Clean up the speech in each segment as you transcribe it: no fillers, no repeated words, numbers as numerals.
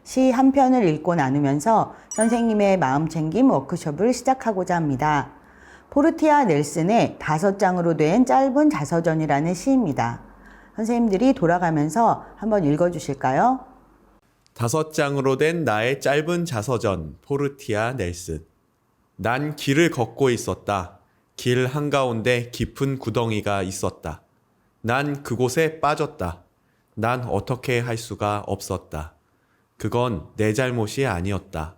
시 한 편을 읽고 나누면서 선생님의 마음챙김 워크숍을 시작하고자 합니다. 포르티아 넬슨의 5장으로 된 짧은 자서전이라는 시입니다. 선생님들이 돌아가면서 한번 읽어주실까요? 5장으로 된 나의 짧은 자서전, 포르티아 넬슨. 난 길을 걷고 있었다. 길 한가운데 깊은 구덩이가 있었다. 난 그곳에 빠졌다. 난 어떻게 할 수가 없었다. 그건 내 잘못이 아니었다.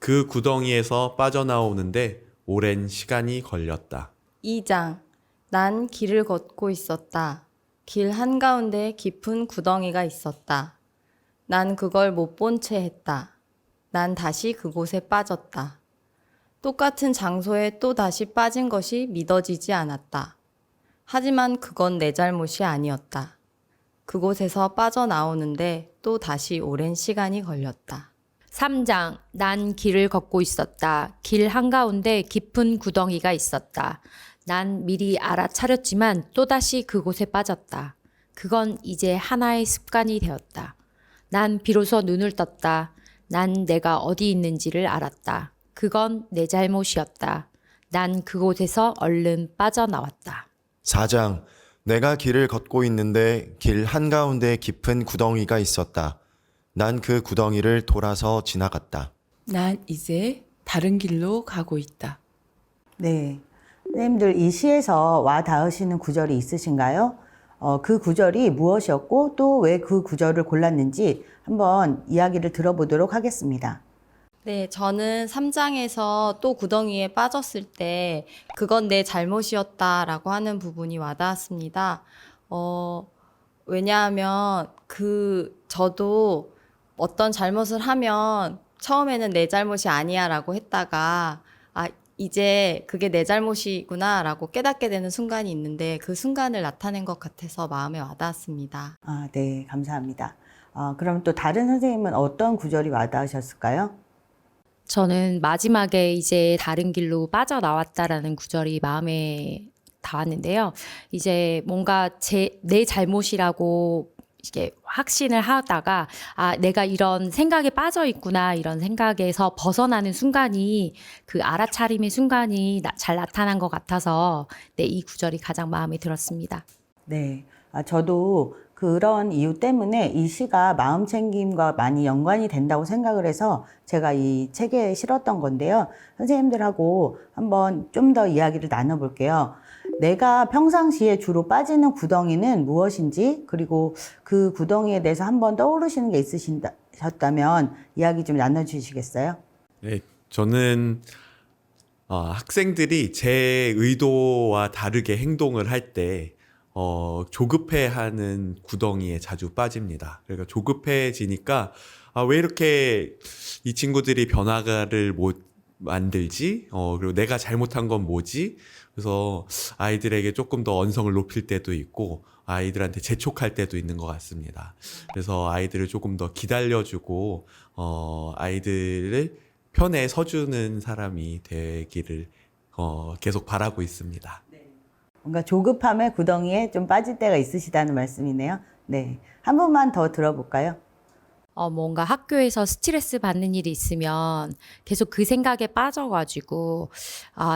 그 구덩이에서 빠져나오는데 오랜 시간이 걸렸다. 2장. 난 길을 걷고 있었다. 길 한가운데 깊은 구덩이가 있었다. 난 그걸 못 본 채 했다. 난 다시 그곳에 빠졌다. 똑같은 장소에 또 다시 빠진 것이 믿어지지 않았다. 하지만 그건 내 잘못이 아니었다. 그곳에서 빠져나오는데 또 다시 오랜 시간이 걸렸다. 3장. 난 길을 걷고 있었다. 길 한가운데 깊은 구덩이가 있었다. 난 미리 알아차렸지만 또다시 그곳에 빠졌다. 그건 이제 하나의 습관이 되었다. 난 비로소 눈을 떴다. 난 내가 어디 있는지를 알았다. 그건 내 잘못이었다. 난 그곳에서 얼른 빠져나왔다. 4장. 내가 길을 걷고 있는데 길 한가운데 깊은 구덩이가 있었다. 난 그 구덩이를 돌아서 지나갔다. 난 이제 다른 길로 가고 있다. 네. 선생님들 이 시에서 와 닿으시는 구절이 있으신가요? 그 구절이 무엇이었고 또 왜 그 구절을 골랐는지 한번 이야기를 들어보도록 하겠습니다. 네, 저는 3장에서 또 구덩이에 빠졌을 때 그건 내 잘못이었다라고 하는 부분이 와닿았습니다. 왜냐하면 저도 어떤 잘못을 하면 처음에는 내 잘못이 아니야라고 했다가 이제 그게 내 잘못이구나라고 깨닫게 되는 순간이 있는데 그 순간을 나타낸 것 같아서 마음에 와닿았습니다. 네, 감사합니다. 그럼 또 다른 선생님은 어떤 구절이 와닿으셨을까요? 저는 마지막에 이제 다른 길로 빠져나왔다라는 구절이 마음에 닿았는데요. 이제 뭔가 내 잘못이라고 이게 확신을 하다가 내가 이런 생각에 빠져 있구나 이런 생각에서 벗어나는 순간이 그 알아차림의 순간이 잘 나타난 것 같아서 이 구절이 가장 마음에 들었습니다. 네, 저도 그런 이유 때문에 이 시가 마음챙김과 많이 연관이 된다고 생각을 해서 제가 이 책에 실었던 건데요. 선생님들하고 한번 좀 더 이야기를 나눠볼게요. 내가 평상시에 주로 빠지는 구덩이는 무엇인지, 그리고 그 구덩이에 대해서 한번 떠오르시는 게 있으셨다면 이야기 좀 나눠주시겠어요? 네, 저는 학생들이 제 의도와 다르게 행동을 할 때 조급해하는 구덩이에 자주 빠집니다. 그러니까 조급해지니까 왜 이렇게 이 친구들이 변화를 못 만들지? 그리고 내가 잘못한 건 뭐지? 그래서 아이들에게 조금 더 언성을 높일 때도 있고 아이들한테 재촉할 때도 있는 것 같습니다. 그래서 아이들을 조금 더 기다려주고 아이들을 편에 서주는 사람이 되기를 계속 바라고 있습니다. 뭔가 조급함의 구덩이에 좀 빠질 때가 있으시다는 말씀이네요. 네, 한 번만 더 들어볼까요? 뭔가 학교에서 스트레스 받는 일이 있으면 계속 그 생각에 빠져가지고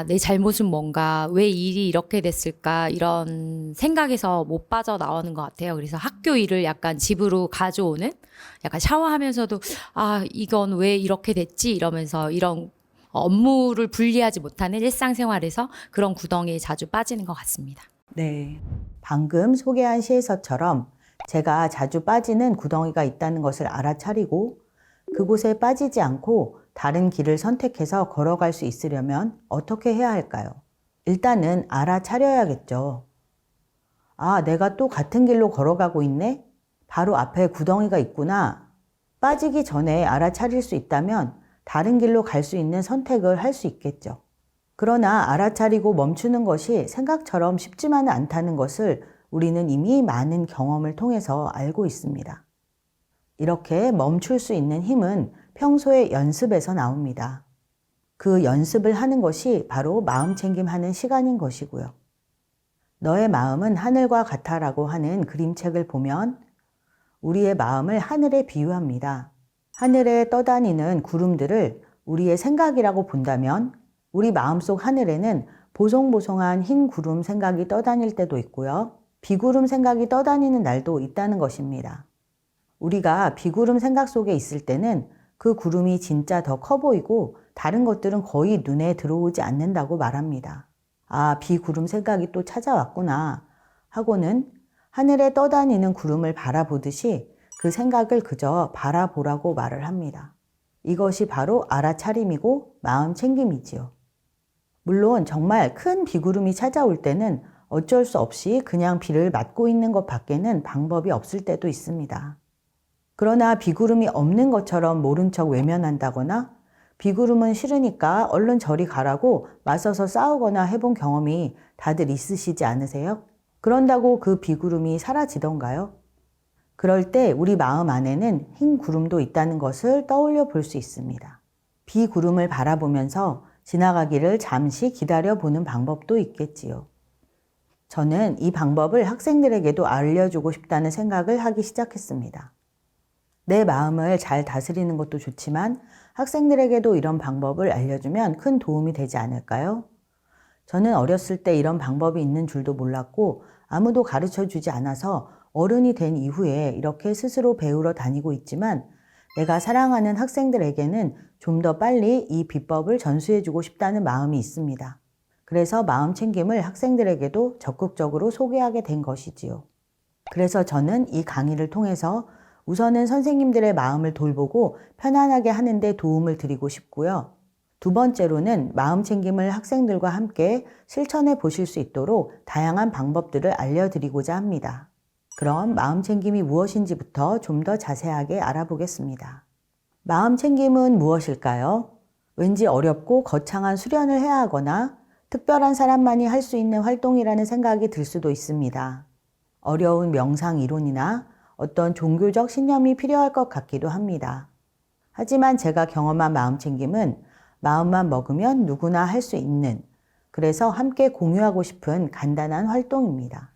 내 잘못은 뭔가 왜 일이 이렇게 됐을까 이런 생각에서 못 빠져나오는 것 같아요. 그래서 학교 일을 약간 집으로 가져오는 약간 샤워하면서도 이건 왜 이렇게 됐지 이러면서 이런 업무를 분리하지 못하는 일상생활에서 그런 구덩이에 자주 빠지는 것 같습니다. 네, 방금 소개한 시에서처럼 제가 자주 빠지는 구덩이가 있다는 것을 알아차리고 그곳에 빠지지 않고 다른 길을 선택해서 걸어갈 수 있으려면 어떻게 해야 할까요? 일단은 알아차려야겠죠. 내가 또 같은 길로 걸어가고 있네? 바로 앞에 구덩이가 있구나. 빠지기 전에 알아차릴 수 있다면 다른 길로 갈 수 있는 선택을 할 수 있겠죠. 그러나 알아차리고 멈추는 것이 생각처럼 쉽지만은 않다는 것을 우리는 이미 많은 경험을 통해서 알고 있습니다. 이렇게 멈출 수 있는 힘은 평소의 연습에서 나옵니다. 그 연습을 하는 것이 바로 마음챙김하는 시간인 것이고요. 너의 마음은 하늘과 같아라고 하는 그림책을 보면 우리의 마음을 하늘에 비유합니다. 하늘에 떠다니는 구름들을 우리의 생각이라고 본다면 우리 마음속 하늘에는 보송보송한 흰 구름 생각이 떠다닐 때도 있고요. 비구름 생각이 떠다니는 날도 있다는 것입니다. 우리가 비구름 생각 속에 있을 때는 그 구름이 진짜 더 커 보이고 다른 것들은 거의 눈에 들어오지 않는다고 말합니다. 아, 비구름 생각이 또 찾아왔구나 하고는 하늘에 떠다니는 구름을 바라보듯이 그 생각을 그저 바라보라고 말을 합니다. 이것이 바로 알아차림이고 마음 챙김이지요. 물론 정말 큰 비구름이 찾아올 때는 어쩔 수 없이 그냥 비를 맞고 있는 것 밖에는 방법이 없을 때도 있습니다. 그러나 비구름이 없는 것처럼 모른 척 외면한다거나 비구름은 싫으니까 얼른 저리 가라고 맞서서 싸우거나 해본 경험이 다들 있으시지 않으세요? 그런다고 그 비구름이 사라지던가요? 그럴 때 우리 마음 안에는 흰 구름도 있다는 것을 떠올려 볼 수 있습니다. 비구름을 바라보면서 지나가기를 잠시 기다려보는 방법도 있겠지요. 저는 이 방법을 학생들에게도 알려주고 싶다는 생각을 하기 시작했습니다. 내 마음을 잘 다스리는 것도 좋지만 학생들에게도 이런 방법을 알려주면 큰 도움이 되지 않을까요? 저는 어렸을 때 이런 방법이 있는 줄도 몰랐고 아무도 가르쳐 주지 않아서 어른이 된 이후에 이렇게 스스로 배우러 다니고 있지만 내가 사랑하는 학생들에게는 좀 더 빨리 이 비법을 전수해주고 싶다는 마음이 있습니다. 그래서 마음 챙김을 학생들에게도 적극적으로 소개하게 된 것이지요. 그래서 저는 이 강의를 통해서 우선은 선생님들의 마음을 돌보고 편안하게 하는데 도움을 드리고 싶고요. 두 번째로는 마음 챙김을 학생들과 함께 실천해 보실 수 있도록 다양한 방법들을 알려드리고자 합니다. 그럼 마음 챙김이 무엇인지부터 좀 더 자세하게 알아보겠습니다. 마음 챙김은 무엇일까요? 왠지 어렵고 거창한 수련을 해야 하거나 특별한 사람만이 할 수 있는 활동이라는 생각이 들 수도 있습니다. 어려운 명상 이론이나 어떤 종교적 신념이 필요할 것 같기도 합니다. 하지만 제가 경험한 마음 챙김은 마음만 먹으면 누구나 할 수 있는, 그래서 함께 공유하고 싶은 간단한 활동입니다.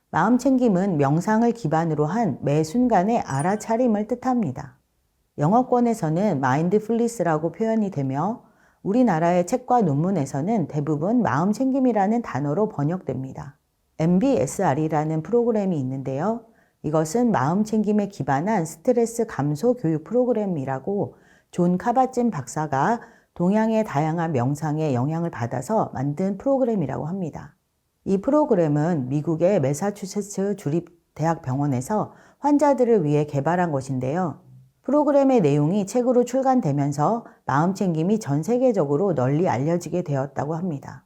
마음 챙김은 명상을 기반으로 한 매 순간의 알아차림을 뜻합니다. 영어권에서는 마인드풀리스라고 표현이 되며 우리나라의 책과 논문에서는 대부분 마음 챙김이라는 단어로 번역됩니다. MBSR이라는 프로그램이 있는데요. 이것은 마음 챙김에 기반한 스트레스 감소 교육 프로그램이라고 존 카바진 박사가 동양의 다양한 명상에 영향을 받아서 만든 프로그램이라고 합니다. 이 프로그램은 미국의 매사추세츠 주립대학병원에서 환자들을 위해 개발한 것인데요. 프로그램의 내용이 책으로 출간되면서 마음 챙김이 전 세계적으로 널리 알려지게 되었다고 합니다.